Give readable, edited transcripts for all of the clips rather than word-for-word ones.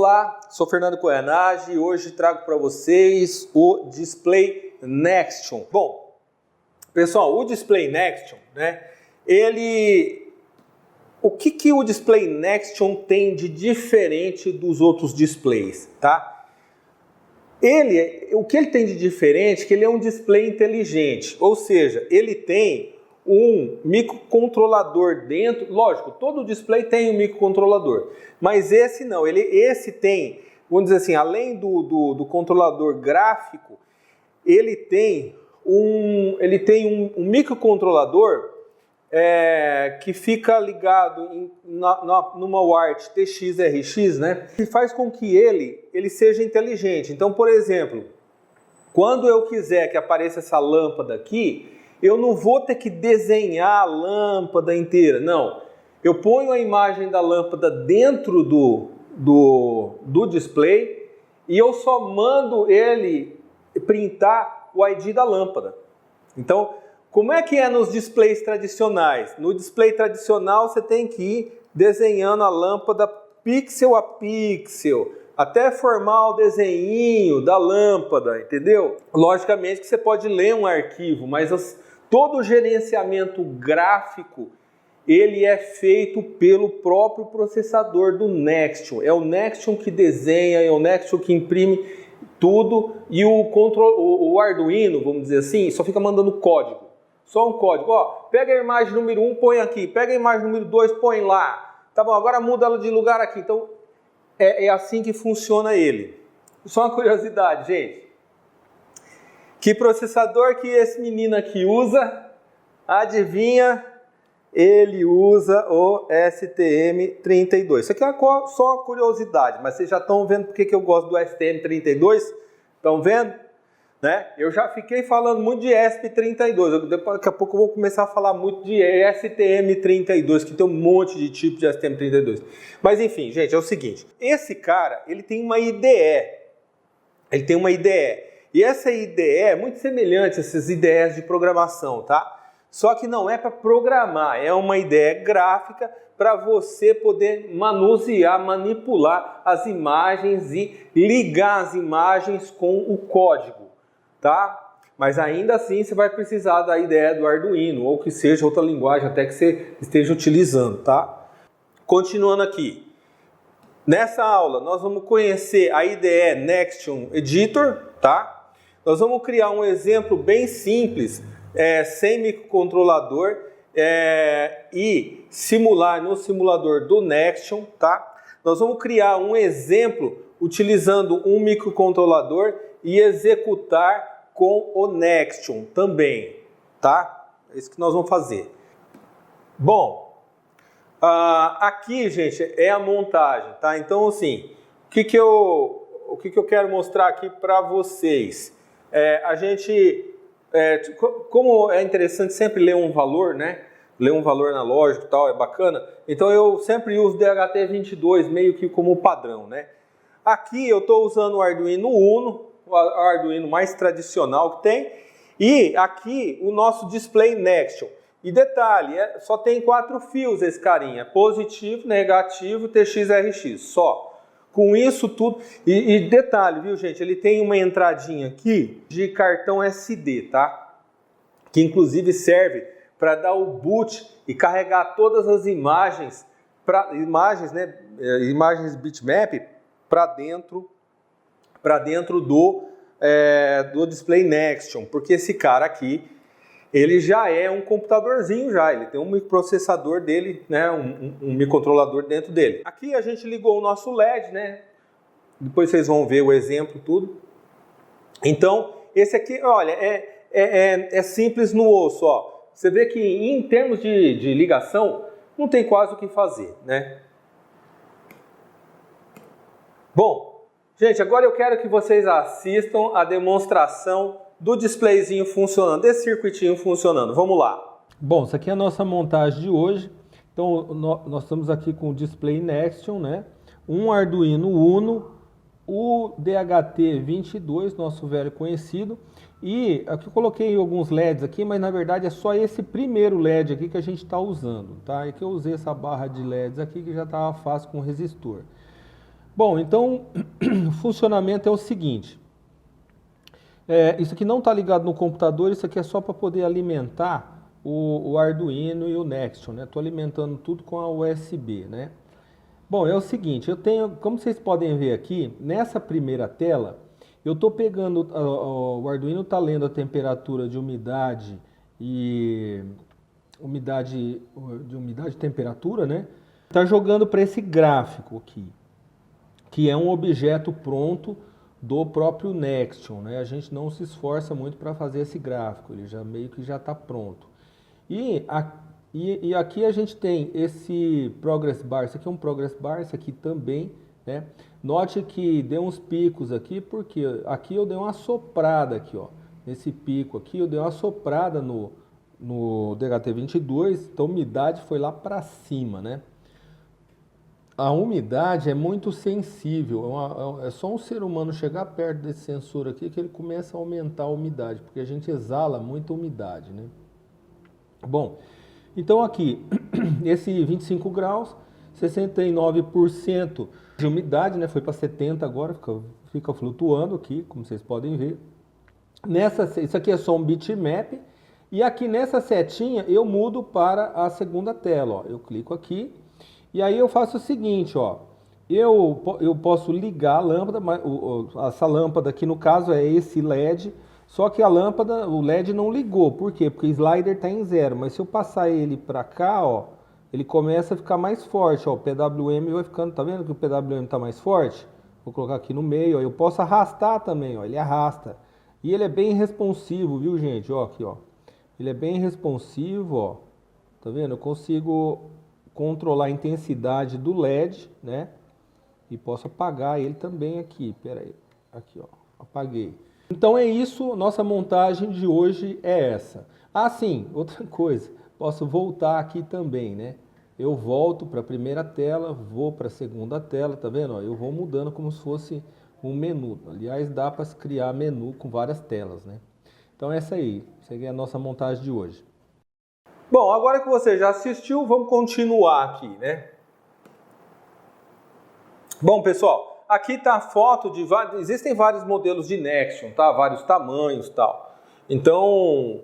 Olá, sou Fernando Koyanagi e hoje trago para vocês o Display Nextion. Bom, pessoal, o Display Nextion, né? O que o Display Nextion tem de diferente dos outros displays, tá? O que ele tem de diferente é que ele é um display inteligente, ou seja, ele tem um microcontrolador dentro. Lógico, todo display tem um microcontrolador, mas esse não, esse tem, vamos dizer assim, além do controlador gráfico, ele tem um microcontrolador que fica ligado numa UART TX-RX, né? Que faz com que ele seja inteligente. Então, por exemplo, quando eu quiser que apareça essa lâmpada aqui, eu não vou ter que desenhar a lâmpada inteira, não. Eu ponho a imagem da lâmpada dentro do display e eu só mando ele printar o ID da lâmpada. Então, como é que é nos displays tradicionais? No display tradicional você tem que ir desenhando a lâmpada pixel a pixel, até formar o desenho da lâmpada, entendeu? Logicamente que você pode ler um arquivo, mas todo o gerenciamento gráfico ele é feito pelo próprio processador do Nextion. É o Nextion que desenha, é o Nextion que imprime tudo e o Arduino, vamos dizer assim, só fica mandando código. Só um código. Ó, pega a imagem número 1, põe aqui. Pega a imagem número 2, põe lá. Tá bom, agora muda ela de lugar aqui. Então, é assim que funciona ele. Só uma curiosidade, gente. Que processador que esse menino aqui usa? Adivinha? Ele usa o STM32. Isso aqui é só uma curiosidade, mas vocês já estão vendo porque que eu gosto do STM32? Estão vendo? Né? Eu já fiquei falando muito de ESP32. Daqui a pouco eu vou começar a falar muito de STM32, que tem um monte de tipo de STM32. Mas enfim, gente, é o seguinte. Esse cara, ele tem uma IDE. Ele tem uma IDE. E essa IDE é muito semelhante a essas IDEs de programação, tá? Só que não é para programar, é uma IDE gráfica para você poder manusear, manipular as imagens e ligar as imagens com o código, tá? Mas ainda assim você vai precisar da IDE do Arduino ou que seja outra linguagem até que você esteja utilizando, tá? Continuando aqui. Nessa aula nós vamos conhecer a IDE Nextion Editor, tá? Nós vamos criar um exemplo bem simples, sem microcontrolador e simular no simulador do Nextion, tá? Nós vamos criar um exemplo utilizando um microcontrolador e executar com o Nextion também, tá? É isso que nós vamos fazer. Bom, aqui, gente, é a montagem, tá? Então, assim, o que eu quero mostrar aqui para vocês? Como é interessante sempre ler um valor, né? Ler um valor analógico e tal, é bacana. Então eu sempre uso DHT22 meio que como padrão, né? Aqui eu estou usando o Arduino Uno, o Arduino mais tradicional que tem. E aqui o nosso Display Nextion. E detalhe, só tem 4 fios esse carinha. Positivo, negativo, TX-RX, só. Com isso tudo, e detalhe, viu gente, ele tem uma entradinha aqui de cartão SD, tá? Que inclusive serve para dar o boot e carregar todas as imagens, imagens bitmap para dentro do Display Nextion, porque esse cara aqui, ele já é um computadorzinho já, ele tem um microprocessador dele, né, um microcontrolador dentro dele. Aqui a gente ligou o nosso LED, né, depois vocês vão ver o exemplo, tudo. Então, esse aqui, olha, é simples no osso, ó. Você vê que em termos de ligação, não tem quase o que fazer, né. Bom, gente, agora eu quero que vocês assistam a demonstração do displayzinho funcionando, desse circuitinho funcionando. Vamos lá. Bom, essa aqui é a nossa montagem de hoje. Então, nós estamos aqui com o Display Nextion, né? Um Arduino Uno, o DHT22, nosso velho conhecido. E aqui eu coloquei alguns LEDs aqui, mas na verdade é só esse primeiro LED aqui que a gente está usando, tá? É que eu usei essa barra de LEDs aqui que já estava fácil com o resistor. Bom, então o funcionamento é o seguinte. Isso aqui não está ligado no computador, isso aqui é só para poder alimentar o Arduino e o Nextion, né? Estou alimentando tudo com a USB, né? Bom, é o seguinte, eu tenho, como vocês podem ver aqui, nessa primeira tela, eu estou pegando, o Arduino está lendo a temperatura de umidade e umidade e temperatura, né? Está jogando para esse gráfico aqui, que é um objeto pronto do próprio Nextion, né? A gente não se esforça muito para fazer esse gráfico, ele já meio que já está pronto. E aqui a gente tem esse Progress Bar, esse aqui é um Progress Bar, esse aqui também, né? Note que deu uns picos aqui, porque aqui eu dei uma soprada aqui, ó. Nesse pico aqui eu dei uma soprada no DHT22, então a umidade foi lá para cima, né? A umidade é muito sensível, é só um ser humano chegar perto desse sensor aqui que ele começa a aumentar a umidade, porque a gente exala muita umidade, né? Bom, então aqui, esse 25 graus, 69% de umidade, né? Foi para 70 agora, fica flutuando aqui, como vocês podem ver. Isso aqui é só um bitmap, e aqui nessa setinha eu mudo para a segunda tela, ó. Eu clico aqui. E aí eu faço o seguinte, ó, eu posso ligar a lâmpada, essa lâmpada aqui no caso é esse LED, só que a lâmpada, o LED não ligou, por quê? Porque o slider está em 0, mas se eu passar ele para cá, ó, ele começa a ficar mais forte, ó, o PWM vai ficando, tá vendo que o PWM está mais forte? Vou colocar aqui no meio, ó, eu posso arrastar também, ó, ele arrasta, e ele é bem responsivo, viu gente, ó, aqui, ó, ele é bem responsivo, ó, tá vendo? Eu consigo controlar a intensidade do LED, né? E posso apagar ele também aqui. Pera aí. Aqui, ó. Apaguei. Então é isso. Nossa montagem de hoje é essa. Ah, sim. Outra coisa. Posso voltar aqui também, né? Eu volto para a primeira tela, vou para a segunda tela, tá vendo? Ó, eu vou mudando como se fosse um menu. Aliás, dá para criar menu com várias telas, né? Então essa aí. Essa aí é a nossa montagem de hoje. Bom, agora que você já assistiu, vamos continuar aqui, né? Bom, pessoal, aqui está a foto de vários... Existem vários modelos de Nextion, tá? Vários tamanhos e tal. Então,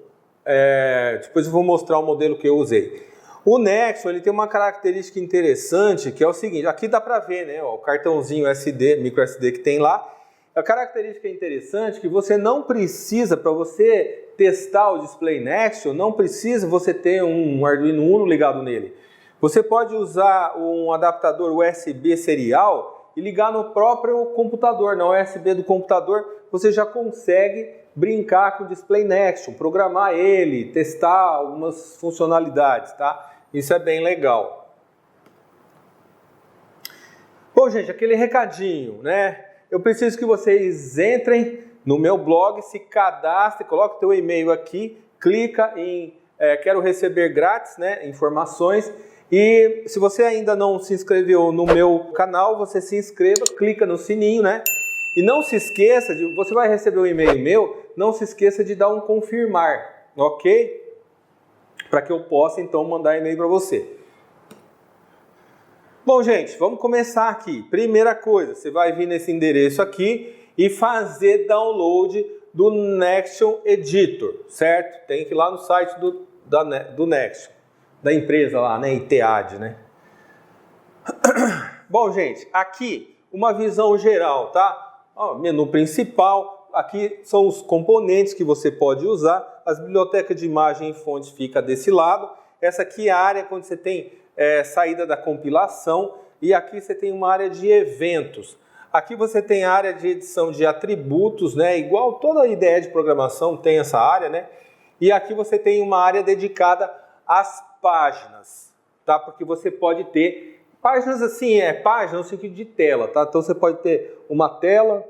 depois eu vou mostrar o modelo que eu usei. O Nextion, ele tem uma característica interessante, que é o seguinte, aqui dá para ver, né? Ó, o cartãozinho SD, micro SD que tem lá. A característica interessante é que você não precisa, para você testar o display Nextion, não precisa você ter um Arduino Uno ligado nele. Você pode usar um adaptador USB serial e ligar no próprio computador, na USB do computador, você já consegue brincar com o display Nextion, programar ele, testar algumas funcionalidades, tá? Isso é bem legal. Bom, gente, aquele recadinho, né? Eu preciso que vocês entrem no meu blog, se cadastrem, coloque o teu e-mail aqui, clica em quero receber grátis, né, informações. E se você ainda não se inscreveu no meu canal, você se inscreva, clica no sininho, né? E não se esqueça, você vai receber um e-mail meu, não se esqueça de dar um confirmar, ok? Para que eu possa então mandar e-mail para você. Bom, gente, vamos começar aqui. Primeira coisa, você vai vir nesse endereço aqui e fazer download do Nextion Editor, certo? Tem que ir lá no site do Nextion, da empresa lá, né? ITEAD, né? Bom, gente, aqui uma visão geral, tá? Ó, menu principal, aqui são os componentes que você pode usar. As bibliotecas de imagem e fontes fica desse lado. Essa aqui é a área quando você tem saída da compilação, e aqui você tem uma área de eventos. Aqui você tem a área de edição de atributos, né? Igual toda ideia de programação tem essa área, né? E aqui você tem uma área dedicada às páginas, tá? Porque você pode ter páginas assim, página no sentido de tela, tá? Então você pode ter uma tela,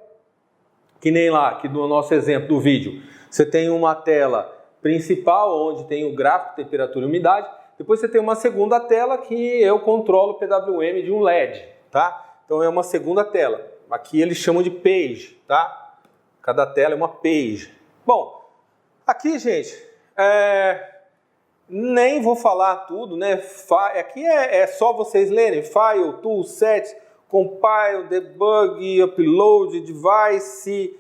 que nem lá, aqui no nosso exemplo do vídeo. Você tem uma tela principal, onde tem o gráfico, temperatura e umidade. Depois você tem uma segunda tela que eu controlo o PWM de um LED, tá? Então é uma segunda tela. Aqui eles chamam de page, tá? Cada tela é uma page. Bom, aqui, gente, nem vou falar tudo, né? Aqui é só vocês lerem. File, Tools, Sets, compile, debug, upload, device,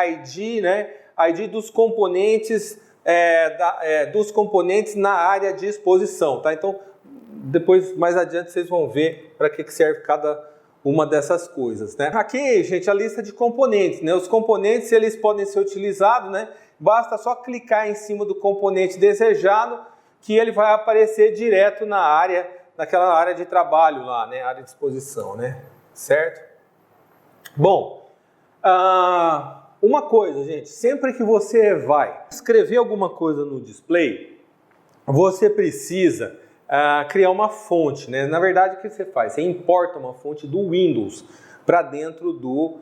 ID, né? ID dos componentes, na área de exposição, tá? Então, depois, mais adiante, vocês vão ver para que serve cada uma dessas coisas, né? Aqui, gente, a lista de componentes, né? Os componentes, eles podem ser utilizados, né? Basta só clicar em cima do componente desejado que ele vai aparecer direto naquela área de trabalho lá, né? Área de exposição, né? Certo? Bom, uma coisa, gente, sempre que você vai escrever alguma coisa no display, você precisa criar uma fonte, né? Na verdade, o que você faz? Você importa uma fonte do Windows para dentro do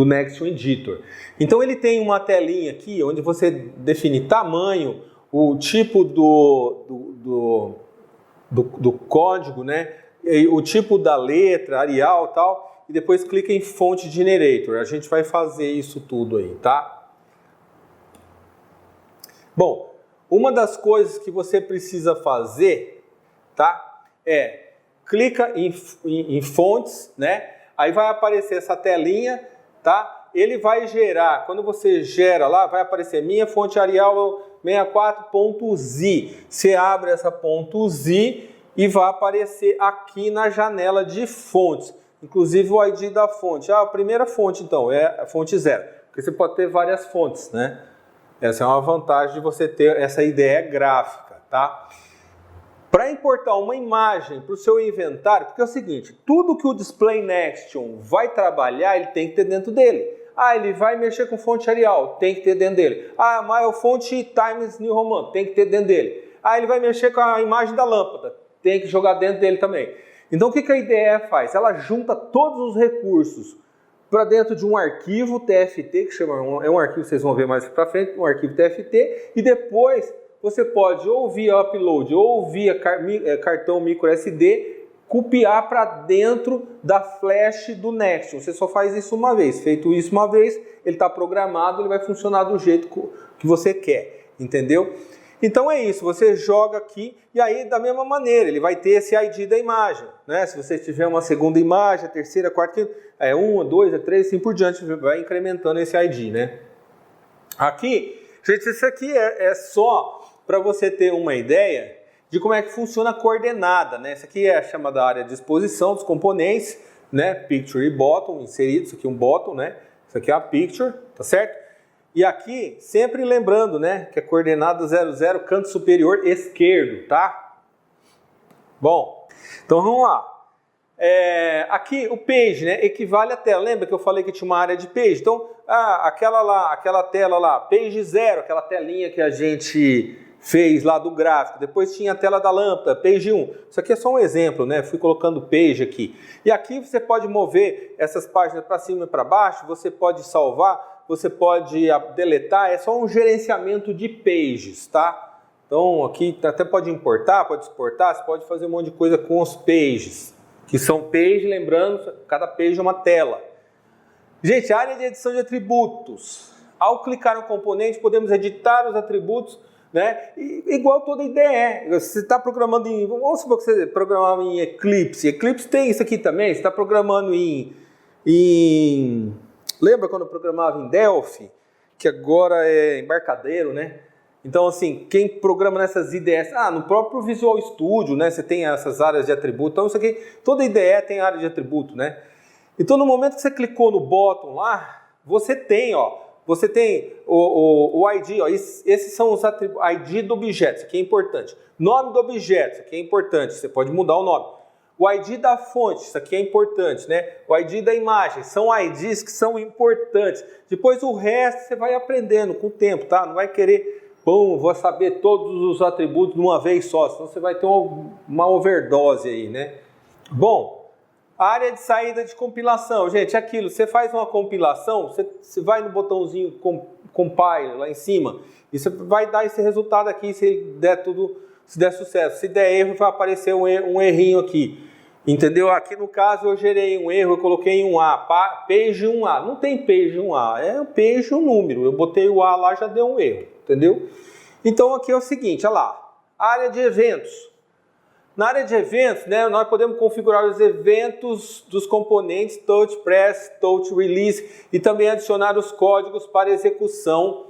Nextion Editor. Então ele tem uma telinha aqui onde você define tamanho, o tipo do código, né? O tipo da letra, Arial e tal, e depois clica em fonte generator. A gente vai fazer isso tudo aí, tá? Bom, uma das coisas que você precisa fazer, tá? Clica em fontes, né? Aí vai aparecer essa telinha, tá? Ele vai gerar, quando você gera lá, vai aparecer minha fonte Arial 64.z. Você abre essa .z e vai aparecer aqui na janela de fontes. Inclusive o ID da fonte. A primeira fonte, então, é a fonte 0. Porque você pode ter várias fontes, né? Essa é uma vantagem de você ter essa ideia gráfica, tá? Para importar uma imagem para o seu inventário, porque é o seguinte, tudo que o Display Nextion vai trabalhar, ele tem que ter dentro dele. Ele vai mexer com fonte Arial, tem que ter dentro dele. Mas fonte Times New Roman, tem que ter dentro dele. Ele vai mexer com a imagem da lâmpada, tem que jogar dentro dele também. Então o que a IDE faz? Ela junta todos os recursos para dentro de um arquivo TFT, que é um arquivo que vocês vão ver mais para frente, um arquivo TFT, e depois você pode ou via upload ou via cartão micro SD copiar para dentro da flash do Nextion. Você só faz isso uma vez. Feito isso uma vez, ele está programado, ele vai funcionar do jeito que você quer, entendeu? Então é isso, você joga aqui e aí da mesma maneira, ele vai ter esse ID da imagem, né? Se você tiver uma segunda imagem, a terceira, a quarta, quinta, 1, 2, 3, assim por diante, vai incrementando esse ID, né? Aqui, gente, isso aqui é só para você ter uma ideia de como é que funciona a coordenada, né? Isso aqui é a chamada área de exposição dos componentes, né? Picture e bottom inserido, isso aqui é um bottom, né? Isso aqui é a picture, tá certo? E aqui, sempre lembrando, né, que a coordenada 00, canto superior esquerdo, tá? Bom, então vamos lá. Aqui o page, né, equivale à tela. Lembra que eu falei que tinha uma área de page? Então, aquela tela lá, page 0, aquela telinha que a gente fez lá do gráfico. Depois tinha a tela da lâmpada, page 1. Isso aqui é só um exemplo, né? Fui colocando page aqui. E aqui você pode mover essas páginas para cima e para baixo, você pode salvar, você pode deletar, é só um gerenciamento de pages, tá? Então aqui até pode importar, pode exportar, você pode fazer um monte de coisa com os pages, que são pages, lembrando, cada page é uma tela. Gente, área de edição de atributos. Ao clicar no componente, podemos editar os atributos, né? Igual toda IDE. Você está programando em... Vamos supor que você programava em Eclipse. Eclipse tem isso aqui também. Você está programando em... Lembra quando eu programava em Delphi? Que agora é embarcadeiro, né? Então, assim, quem programa nessas IDEs... no próprio Visual Studio, né? Você tem essas áreas de atributo. Então, isso aqui, toda IDE tem área de atributo, né? Então, no momento que você clicou no bottom lá, você tem, você tem o ID, esses são os atributos, ID do objeto, isso aqui é importante. Nome do objeto, isso aqui é importante, você pode mudar o nome. O ID da fonte, isso aqui é importante, né? O ID da imagem, são IDs que são importantes. Depois o resto você vai aprendendo com o tempo, tá? Não vai querer, vou saber todos os atributos de uma vez só, senão você vai ter uma overdose aí, né? Bom, área de saída de compilação. Gente, aquilo, você faz uma compilação, você vai no botãozinho compile lá em cima, e você vai dar esse resultado aqui, se der sucesso. Se der erro, vai aparecer um errinho aqui. Entendeu? Aqui no caso eu gerei um erro, eu coloquei um A, page 1A. Não tem page 1A, é um page um número. Eu botei o A lá, já deu um erro. Entendeu? Então aqui é o seguinte, olha lá. Área de eventos. Na área de eventos, né, nós podemos configurar os eventos dos componentes Touch Press, Touch Release e também adicionar os códigos para execução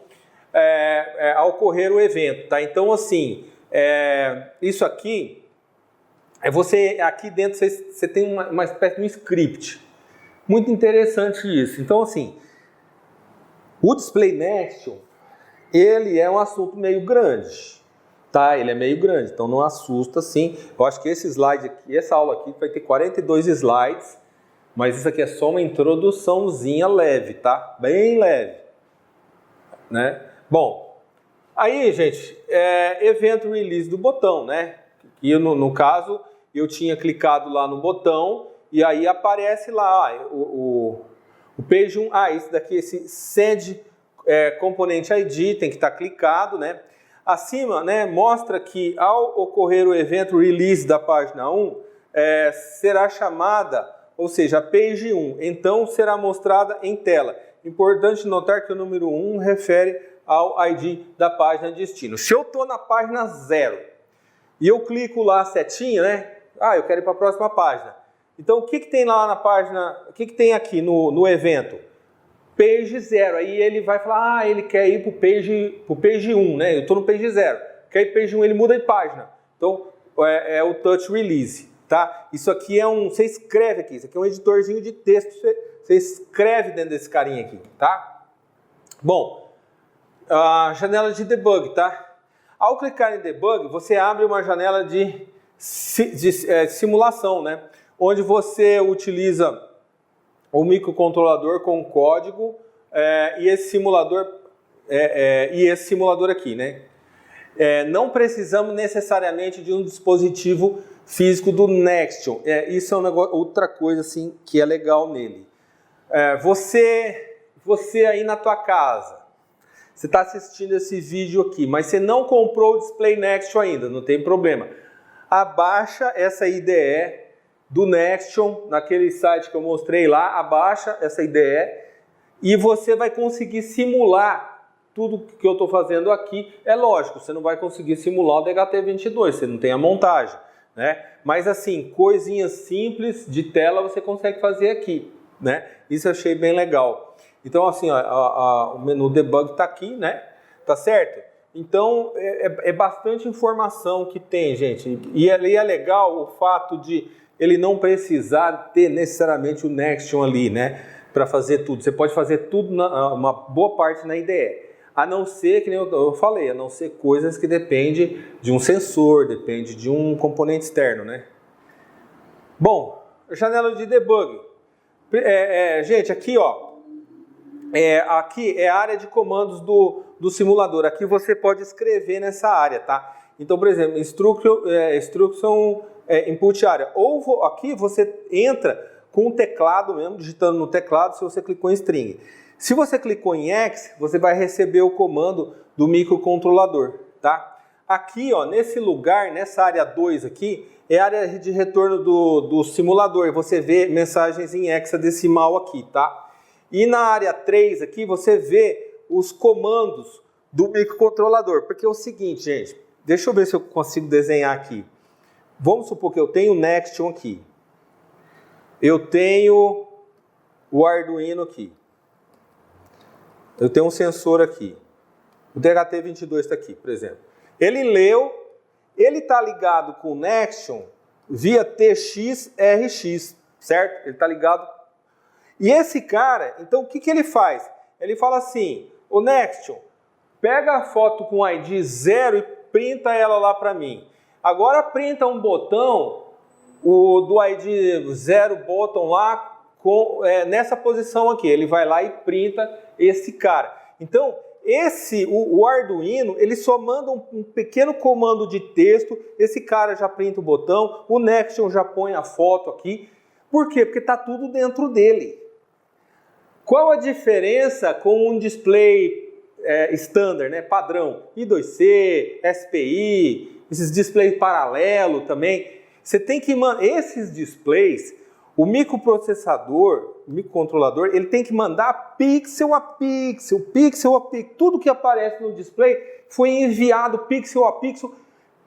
ao ocorrer o evento. Tá? Então, assim, isso aqui, aqui dentro você tem uma espécie de um script. Muito interessante isso. Então, assim, o Display Nextion, ele é um assunto meio grande. Tá, ele é meio grande, então não assusta assim. Eu acho que esse slide aqui, essa aula aqui vai ter 42 slides, mas isso aqui é só uma introduçãozinha leve, tá? Bem leve, né? Bom, aí, gente, evento release do botão, né? E no caso, eu tinha clicado lá no botão e aí aparece lá o page 1. Esse daqui, esse send component ID, tem que estar clicado, né? Acima, né, mostra que ao ocorrer o evento release da página 1, será chamada, ou seja, a page 1, então será mostrada em tela. Importante notar que o número 1 refere ao ID da página de destino. Se eu estou na página 0 e eu clico lá a setinha, né, eu quero ir para a próxima página. Então o que tem lá na página, o que tem aqui no evento? Page 0, aí ele vai falar, ele quer ir para o page 1, né? Eu estou no page 0, quer ir para o page 1, ele muda de página. Então, é o Touch Release, tá? Isso aqui você escreve aqui, isso aqui é um editorzinho de texto, você escreve dentro desse carinha aqui, tá? Bom, a janela de debug, tá? Ao clicar em debug, você abre uma janela de simulação, né? Onde você utiliza o microcontrolador com código e esse simulador aqui, né? Não precisamos necessariamente de um dispositivo físico do Nextion. Isso é outra coisa assim que é legal nele. Você aí na tua casa, você está assistindo esse vídeo aqui, mas você não comprou o Display Nextion ainda, não tem problema. Abaixa essa IDE do Nextion, naquele site que eu mostrei lá, abaixa essa IDE e você vai conseguir simular tudo que eu estou fazendo aqui. É lógico, você não vai conseguir simular o DHT22, você não tem a montagem, né? Mas assim, coisinhas simples de tela você consegue fazer aqui, né? Isso eu achei bem legal. Então assim, o menu debug está aqui, né? Tá certo? Então é bastante informação que tem, gente. E é legal o fato de ele não precisar ter necessariamente o Nextion ali, né, para fazer tudo. Você pode fazer tudo, uma boa parte na IDE, a não ser, que nem eu falei, a não ser coisas que dependem de um sensor, depende de um componente externo, né. Bom, janela de debug. Gente, aqui, aqui é a área de comandos do simulador. Aqui você pode escrever nessa área, tá? Então, por exemplo, instruction input area. Ou aqui você entra com o teclado mesmo, digitando no teclado, se você clicou em string. Se você clicou em X, você vai receber o comando do microcontrolador, tá? Aqui, nesse lugar, nessa área 2 aqui, é a área de retorno do simulador. Você vê mensagens em hexadecimal aqui, tá? E na área 3 aqui, você vê os comandos do microcontrolador. Porque é o seguinte, gente, deixa eu ver se eu consigo desenhar aqui. Vamos supor que eu tenho o Nextion aqui. Eu tenho o Arduino aqui. Eu tenho um sensor aqui. O DHT22 está aqui, por exemplo. Ele leu, ele está ligado com o Nextion via TX-RX, certo? Ele está ligado. E esse cara, então o que ele faz? Ele fala assim, o Nextion, pega a foto com ID 0 e printa ela lá para mim. Agora printa um botão, do ID 0 botão lá, nessa posição aqui. Ele vai lá e printa esse cara. Então, o Arduino, ele só manda um pequeno comando de texto, esse cara já printa o botão, o Nextion já põe a foto aqui. Por quê? Porque está tudo dentro dele. Qual a diferença com um display standard, né, padrão? I2C, SPI, esses displays paralelo também. Você tem que esses displays, o microprocessador, o microcontrolador, ele tem que mandar pixel a pixel, tudo que aparece no display foi enviado pixel a pixel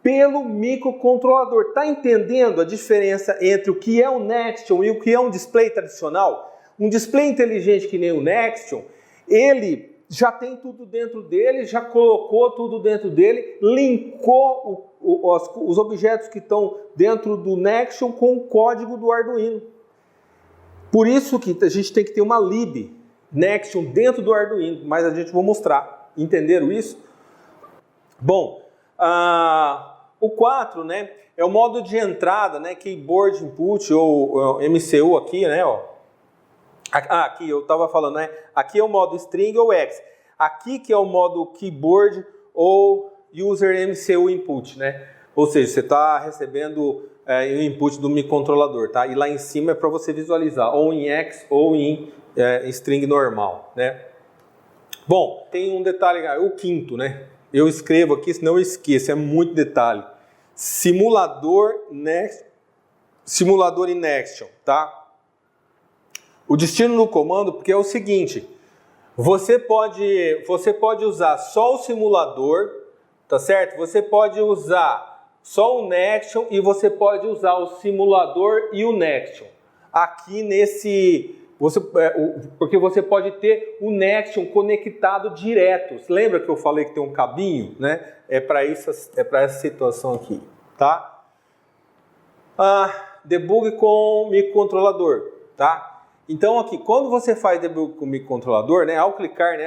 pelo microcontrolador. Tá entendendo a diferença entre o que é um Nextion e o que é um display tradicional? Um display inteligente que nem o Nextion, ele já tem tudo dentro dele, já colocou tudo dentro dele, linkou os objetos que estão dentro do Nextion com o código do Arduino. Por isso que a gente tem que ter uma lib Nextion dentro do Arduino, mas a gente vai mostrar. Entenderam isso? Bom, o 4, né, é o modo de entrada, né, Keyboard Input ou MCU aqui, né, ó. Aqui eu estava falando, né, aqui é o modo String ou X. Aqui que é o modo Keyboard ou User MCU Input, né, ou seja, você está recebendo o input do microcontrolador, tá, e lá em cima é para você visualizar, ou em X ou em string normal, né. Bom, tem um detalhe, o quinto, né, eu escrevo aqui, senão eu esqueço, é muito detalhe. Simulador e Nextion, tá? O destino do comando, porque é o seguinte, você pode usar só o simulador, tá certo? Você pode usar só o Nextion e você pode usar o simulador e o Nextion. Aqui nesse... porque você pode ter o Nextion conectado direto. Você lembra que eu falei que tem um cabinho, né? É para essa situação aqui, tá? Debug com microcontrolador, tá? Então aqui, quando você faz debug com microcontrolador, né? Ao clicar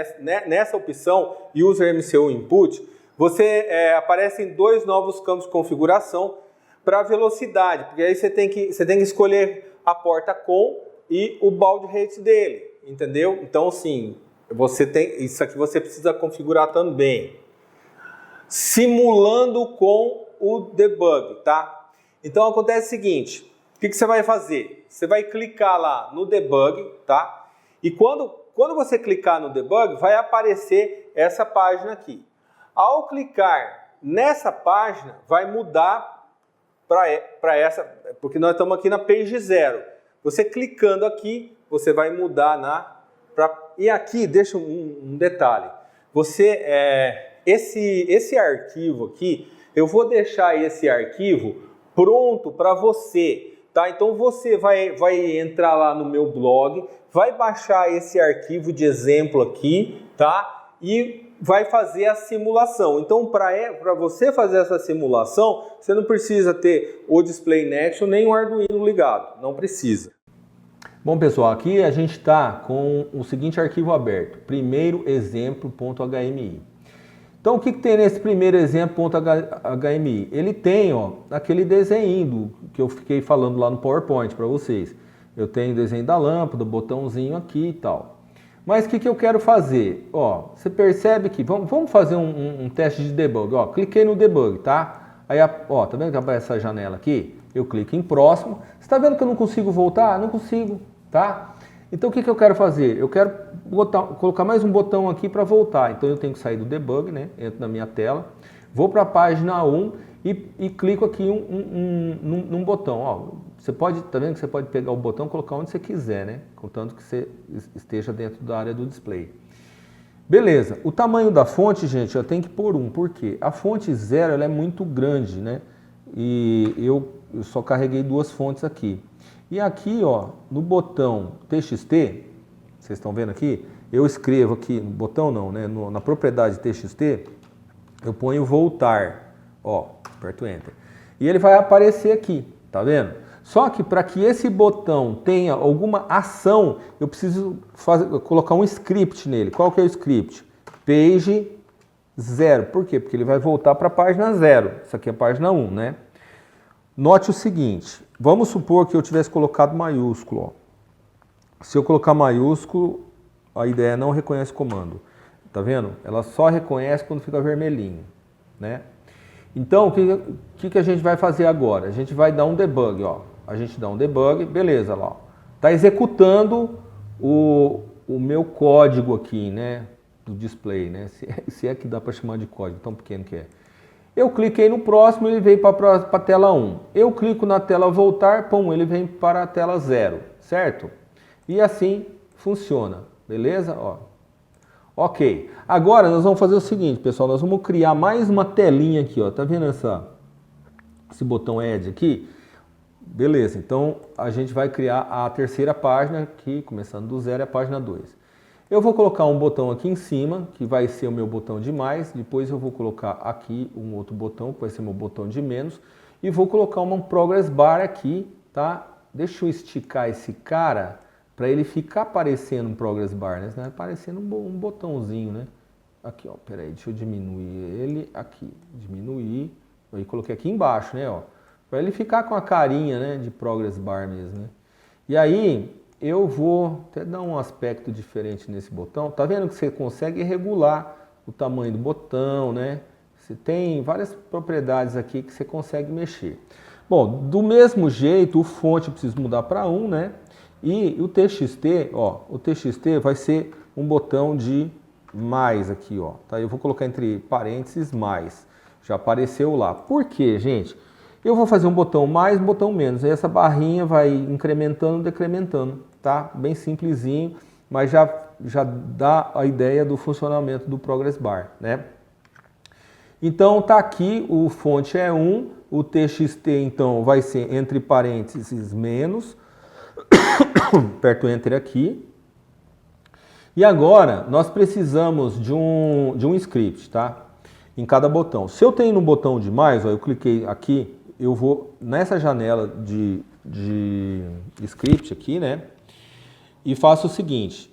nessa opção User MCU Input, aparecem dois novos campos de configuração para velocidade, porque aí você tem que escolher a porta com e o baud rate dele, entendeu? Então, assim, isso aqui você precisa configurar também. Simulando com o debug, tá? Então, acontece o seguinte, o que você vai fazer? Você vai clicar lá no debug, tá? E quando você clicar no debug, vai aparecer essa página aqui. Ao clicar nessa página, vai mudar para essa, porque nós estamos aqui na page 0. Você clicando aqui, você vai mudar e aqui, deixa um detalhe. Esse arquivo aqui, eu vou deixar esse arquivo pronto para você, tá? Então você vai entrar lá no meu blog, vai baixar esse arquivo de exemplo aqui, tá? E vai fazer a simulação. Então, para você fazer essa simulação, você não precisa ter o Display Nextion nem o Arduino ligado. Não precisa. Bom, pessoal, aqui a gente está com o seguinte arquivo aberto. Primeiro exemplo.hmi. Então, o que tem nesse primeiro exemplo.hmi? Ele tem, ó, aquele desenho que eu fiquei falando lá no PowerPoint para vocês. Eu tenho o desenho da lâmpada, o botãozinho aqui e tal. Mas o que eu quero fazer? Ó, você percebe que... Vamos fazer um teste de debug. Ó, cliquei no debug, tá? Aí, ó, tá vendo que aparece essa janela aqui? Eu clico em próximo. Você tá vendo que eu não consigo voltar? Não consigo, tá? Então, o que eu quero fazer? Eu quero colocar mais um botão aqui para voltar. Então, eu tenho que sair do debug, né? Entro na minha tela. Vou para a página 1 e clico aqui num botão. Ó, você pode, tá vendo que você pode pegar o botão e colocar onde você quiser, né? Contanto que você esteja dentro da área do display. Beleza. O tamanho da fonte, gente, eu tenho que pôr 1. Por quê? A fonte 0 ela é muito grande, né? E eu só carreguei 2 fontes aqui. E aqui, ó, no botão TXT, vocês estão vendo aqui? Eu escrevo aqui, no botão não, né? Na propriedade TXT, eu ponho voltar. Ó, aperto Enter. E ele vai aparecer aqui, tá vendo? Só que para que esse botão tenha alguma ação, eu preciso colocar um script nele. Qual que é o script? Page 0. Por quê? Porque ele vai voltar para a página 0. Isso aqui é a página 1, né? Note o seguinte. Vamos supor que eu tivesse colocado maiúsculo. Ó. Se eu colocar maiúsculo, a IDE não reconhece o comando. Tá vendo? Ela só reconhece quando fica vermelhinho, né? Então, o que a gente vai fazer agora? A gente vai dar um debug, ó. A gente dá um debug, beleza, lá, ó. Tá executando o meu código aqui, né? Do display, né? Se é que dá para chamar de código, tão pequeno que é. Eu cliquei no próximo, ele veio para a tela 1. Eu clico na tela voltar, pum, ele vem para a tela 0, certo? E assim funciona, beleza? Ó. Ok, agora nós vamos fazer o seguinte, pessoal, nós vamos criar mais uma telinha aqui, ó. Tá vendo essa esse botão Add aqui, beleza, então a gente vai criar a terceira página aqui, começando do zero, é a página 2. Eu vou colocar um botão aqui em cima, que vai ser o meu botão de mais, depois eu vou colocar aqui um outro botão, que vai ser o meu botão de menos, e vou colocar uma Progress Bar aqui, tá? Deixa eu esticar esse cara para ele ficar aparecendo um Progress Bar, né? Senão aparecendo um botãozinho, né? Aqui, ó, peraí, deixa eu diminuir ele aqui, diminuir, aí coloquei aqui embaixo, né, ó, para ele ficar com a carinha, né, de Progress Bar mesmo, né? E aí eu vou até dar um aspecto diferente nesse botão. Tá vendo que você consegue regular o tamanho do botão, né? Você tem várias propriedades aqui que você consegue mexer. Bom, do mesmo jeito, o fonte eu preciso mudar para 1, né? E o TXT, ó, o TXT vai ser um botão de mais aqui, ó. Tá? Eu vou colocar entre parênteses mais. Já apareceu lá. Por quê, gente? Eu vou fazer um botão mais, um botão menos. Aí essa barrinha vai incrementando, decrementando, tá? Bem simplesinho, mas já dá a ideia do funcionamento do Progress Bar, né? Então tá aqui, o fonte é 1, o TXT então vai ser entre parênteses menos, aperto Enter aqui. E agora nós precisamos de um script, tá? Em cada botão. Se eu tenho no botão de mais, ó, eu cliquei aqui, eu vou nessa janela de script aqui, né? E faço o seguinte,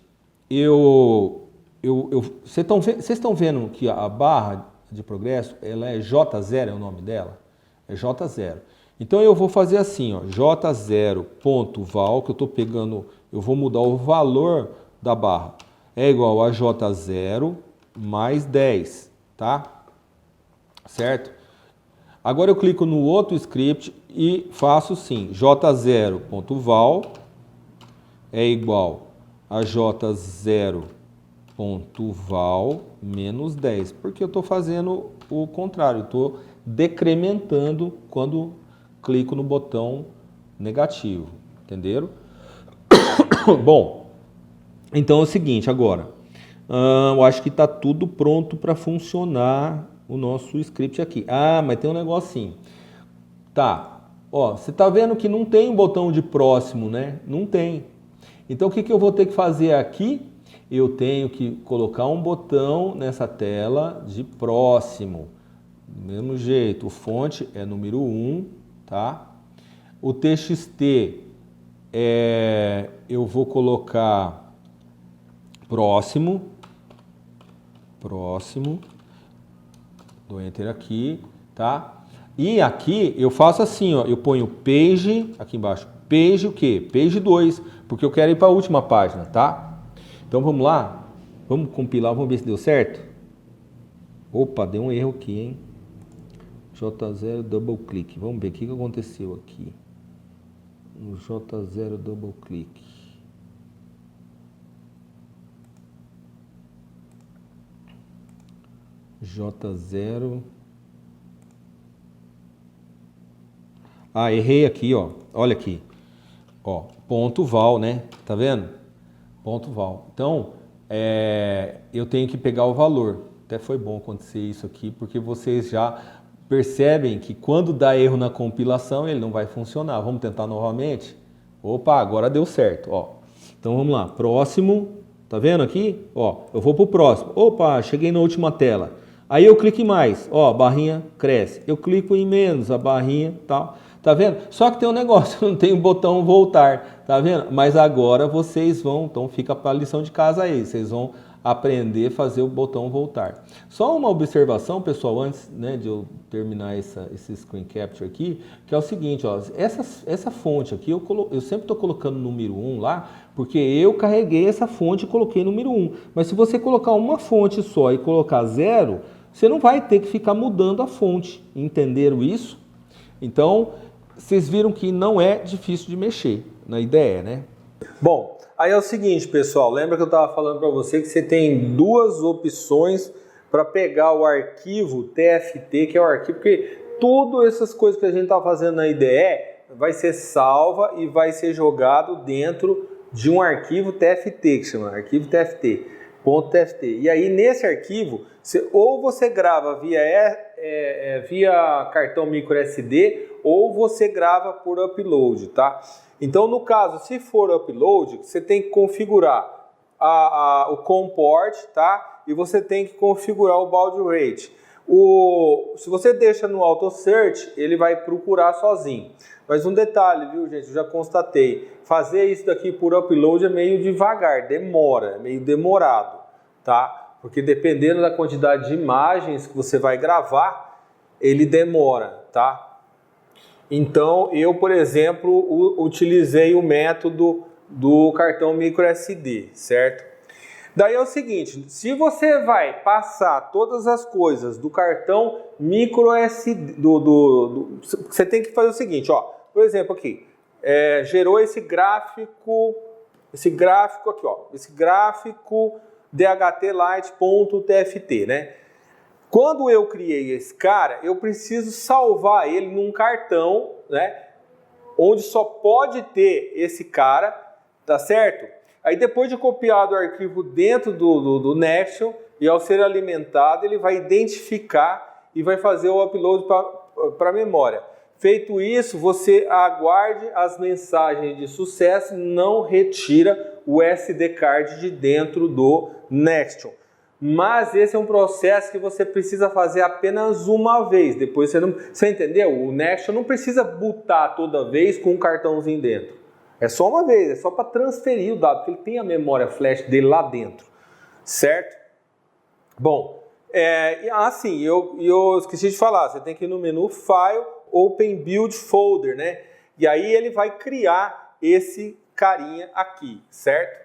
vocês estão vendo que a barra de progresso, ela é J0, é o nome dela? É J0. Então eu vou fazer assim, ó, J0.val, que eu estou pegando, eu vou mudar o valor da barra. É igual a J0 mais 10, tá? Certo? Agora eu clico no outro script e faço sim, J0.val é igual a J0.val menos 10, porque eu estou fazendo o contrário, estou decrementando quando clico no botão negativo, entenderam? Bom, então é o seguinte agora, eu acho que está tudo pronto para funcionar o nosso script aqui. Ah, mas tem um negocinho. Tá, ó, você está vendo que não tem um botão de próximo, né? Não tem. Então o que eu vou ter que fazer aqui? Eu tenho que colocar um botão nessa tela de próximo. Do mesmo jeito, o fonte é número 1, tá? O TXT eu vou colocar próximo, dou Enter aqui, tá? E aqui eu faço assim, ó, eu ponho page, aqui embaixo, page o quê? Page 2, porque eu quero ir para a última página, tá? Então vamos lá, vamos compilar, vamos ver se deu certo. Opa, deu um erro aqui, hein? J0 double click, vamos ver o que aconteceu aqui. No J0 double click. J0. Ah, errei aqui, ó. Olha aqui. Ó, ponto val, né? Tá vendo? Ponto val. Então, eu tenho que pegar o valor. Até foi bom acontecer isso aqui, porque vocês já percebem que quando dá erro na compilação, ele não vai funcionar. Vamos tentar novamente? Opa, agora deu certo, ó. Então vamos lá, próximo, tá vendo aqui? Ó, eu vou pro próximo. Opa, cheguei na última tela. Aí eu clico em mais, ó, a barrinha cresce. Eu clico em menos, a barrinha tal. Tá vendo? Só que tem um negócio, não tem o botão voltar, tá vendo? Mas agora vocês vão, então fica para a lição de casa aí, vocês vão aprender a fazer o botão voltar. Só uma observação, pessoal, antes, né, de eu terminar esse screen capture aqui, que é o seguinte, ó, essa fonte aqui, eu sempre estou colocando número 1 lá, porque eu carreguei essa fonte e coloquei número 1. Mas se você colocar uma fonte só e colocar 0, você não vai ter que ficar mudando a fonte. Entenderam isso? Então, vocês viram que não é difícil de mexer na ideia, né? Bom, aí é o seguinte, pessoal, lembra que eu estava falando para você que você tem duas opções para pegar o arquivo TFT, que é o arquivo, porque todas essas coisas que a gente está fazendo na IDE vai ser salva e vai ser jogado dentro de um arquivo TFT, que chama arquivo TFT, .tft. E aí nesse arquivo, ou você grava via via cartão microSD ou você grava por upload, tá? Então, no caso, se for upload, você tem que configurar o COM port, tá? E você tem que configurar o baud rate. Se você deixa no auto search, ele vai procurar sozinho. Mas um detalhe, viu, gente? Eu já constatei. Fazer isso daqui por upload é meio devagar, demora, é meio demorado, tá? Porque dependendo da quantidade de imagens que você vai gravar, ele demora, tá? Então, eu, por exemplo, utilizei o método do cartão microSD, certo? Daí é o seguinte, se você vai passar todas as coisas do cartão microSD, você tem que fazer o seguinte, ó, por exemplo aqui, gerou esse gráfico aqui, ó, esse gráfico dhtlight.tft, né? Quando eu criei esse cara, eu preciso salvar ele num cartão, né? Onde só pode ter esse cara, tá certo? Aí depois de copiado o arquivo dentro do Nextion e ao ser alimentado, ele vai identificar e vai fazer o upload para a memória. Feito isso, você aguarde as mensagens de sucesso, não retira o SD card de dentro do Nextion. Mas esse é um processo que você precisa fazer apenas uma vez. Depois você entendeu? O Nextion não precisa botar toda vez com um cartãozinho dentro. É só uma vez, é só para transferir o dado, porque ele tem a memória flash dele lá dentro, certo? Bom, assim, eu esqueci de falar, você tem que ir no menu File, Open Build Folder, né? E aí ele vai criar esse carinha aqui, certo?